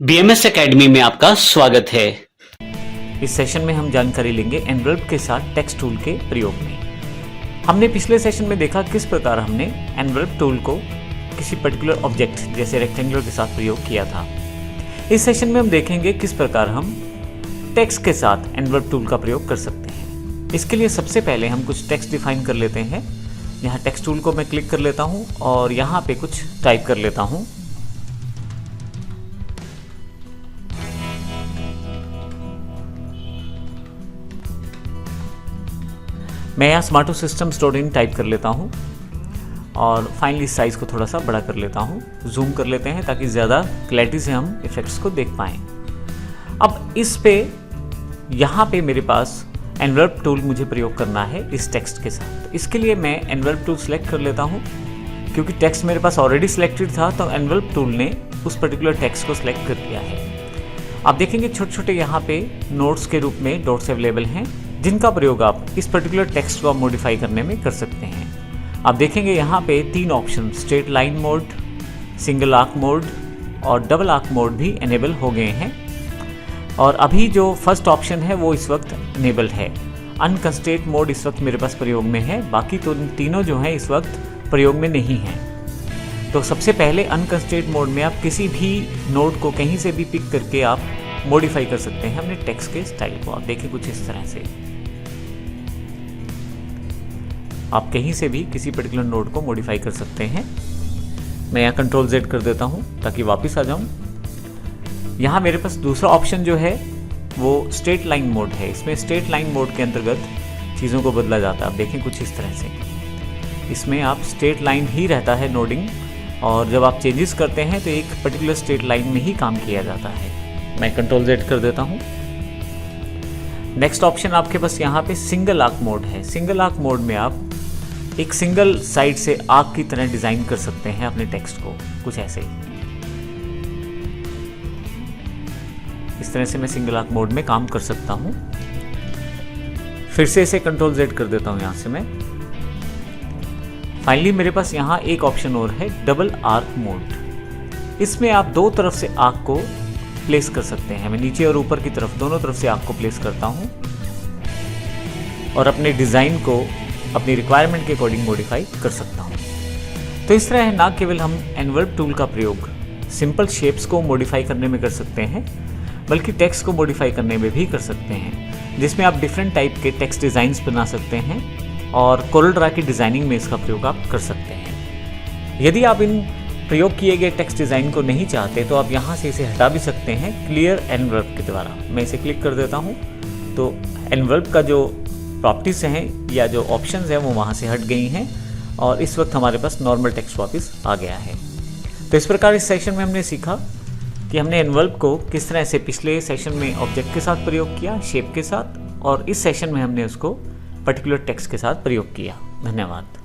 BMS academy में आपका स्वागत है। इस सेशन में हम जानकारी लेंगे एनवेलप के साथ टेक्स्ट टूल के प्रयोग में। हमने पिछले सेशन में देखा किस प्रकार हमने एनवेलप टूल को किसी पर्टिकुलर ऑब्जेक्ट जैसे रेक्टेंगुलर के साथ प्रयोग किया था। इस सेशन में हम देखेंगे किस प्रकार हम टेक्स्ट के साथ एनवेलप टूल का प्रयोग कर सकते हैं। इसके लिए सबसे पहले हम कुछ टेक्स्ट डिफाइन कर लेते हैं। यहाँ टेक्स्ट टूल को मैं क्लिक कर लेता हूँ और यहाँ पे कुछ टाइप कर लेता हूँ। मैं यहाँ स्मार्टो सिस्टम स्टूडेंट टाइप कर लेता हूँ और फाइनली साइज़ को थोड़ा सा बड़ा कर लेता हूँ। जूम कर लेते हैं ताकि ज़्यादा क्लैरिटी से हम इफेक्ट्स को देख पाएँ। अब इस पे यहाँ पे मेरे पास एनवेलप टूल मुझे प्रयोग करना है इस टेक्स्ट के साथ। इसके लिए मैं एनवेलप टूल सेलेक्ट कर लेता हूँ। क्योंकि टेक्स्ट मेरे पास ऑलरेडी सिलेक्टेड था तो एनवेलप टूल ने उस पर्टिकुलर टेक्स्ट को सिलेक्ट कर दिया है। आप देखेंगे छोटे छोटे यहाँ पे नोट्स के रूप में डॉट्स अवेलेबल हैं, जिनका प्रयोग आप इस पर्टिकुलर टेक्स्ट को मॉडिफाई करने में कर सकते हैं। आप देखेंगे यहाँ पे 3 option straight line mode, single arc mode और डबल आर्क मोड भी एनेबल हो गए हैं। और अभी जो फर्स्ट ऑप्शन है वो इस वक्त इनेबल्ड है। अनकंस्ट्रेंट मोड इस वक्त मेरे पास प्रयोग में है, बाकी तो तीनों जो हैं इस वक्त प्रयोग में नहीं हैं। तो सबसे पहले अनकंस्ट्रेंट मोड में आप किसी भी नोट को कहीं से भी पिक करके आप मॉडिफाई कर सकते हैं अपने टेक्स्ट के स्टाइल को। आप देखें कुछ इस तरह से आप कहीं से भी किसी पर्टिकुलर नोट को मॉडिफाई कर सकते हैं। मैं यहाँ कंट्रोल Z कर देता हूँ ताकि वापस आ जाऊँ। यहाँ मेरे पास दूसरा ऑप्शन जो है वो स्ट्रेट लाइन मोड है। इसमें स्ट्रेट लाइन मोड के अंतर्गत चीज़ों को बदला जाता है। आप देखें कुछ इस तरह से इसमें आप स्ट्रेट लाइन ही रहता है नोडिंग, और जब आप चेंजेस करते हैं तो एक पर्टिकुलर स्ट्रेट लाइन में ही काम किया जाता है। मैं कंट्रोल Z कर देता हूँ। नेक्स्ट ऑप्शन आपके पास यहाँ पे सिंगल आर्क मोड है। सिंगल आर्क मोड में आप एक सिंगल साइड से आर्क की तरह डिजाइन कर सकते हैं अपने टेक्स्ट को, कुछ ऐसे। इस तरह से मैं सिंगल आर्क मोड में काम कर सकता हूं। फिर से इसे कंट्रोल Z कर देता हूं यहां से मैं। फाइनली मेरे पास यहां एक ऑप्शन और है डबल आर्क मोड। इसमें आप दो तरफ से आर्क को प्लेस कर सकते हैं। मैं नीचे और ऊपर की तरफ दोनों तरफ से आर्क को प्लेस करता हूं और अपने डिजाइन को अपनी रिक्वायरमेंट के अकॉर्डिंग मॉडिफाई कर सकता हूं। तो इस तरह ना केवल हम एनवेलप टूल का प्रयोग सिंपल शेप्स को मॉडिफाई करने में कर सकते हैं, बल्कि टेक्स्ट को मॉडिफाई करने में भी कर सकते हैं, जिसमें आप डिफरेंट टाइप के टेक्स्ट डिज़ाइंस बना सकते हैं और कोरल ड्रा की डिज़ाइनिंग में इसका प्रयोग आप कर सकते हैं। यदि आप इन प्रयोग किए गए टेक्स्ट डिज़ाइन को नहीं चाहते तो आप यहाँ से इसे हटा भी सकते हैं क्लियर एनवेलप के द्वारा। मैं इसे क्लिक कर देता हूँ तो एनवेलप का जो प्रॉपर्टीज हैं या जो ऑप्शंस हैं वो वहाँ से हट गई हैं और इस वक्त हमारे पास नॉर्मल टेक्स्ट वापस आ गया है। तो इस प्रकार इस सेशन में हमने सीखा कि हमने एनवेलप को किस तरह से पिछले सेशन में ऑब्जेक्ट के साथ प्रयोग किया, शेप के साथ, और इस सेशन में हमने उसको पर्टिकुलर टेक्स्ट के साथ प्रयोग किया। धन्यवाद।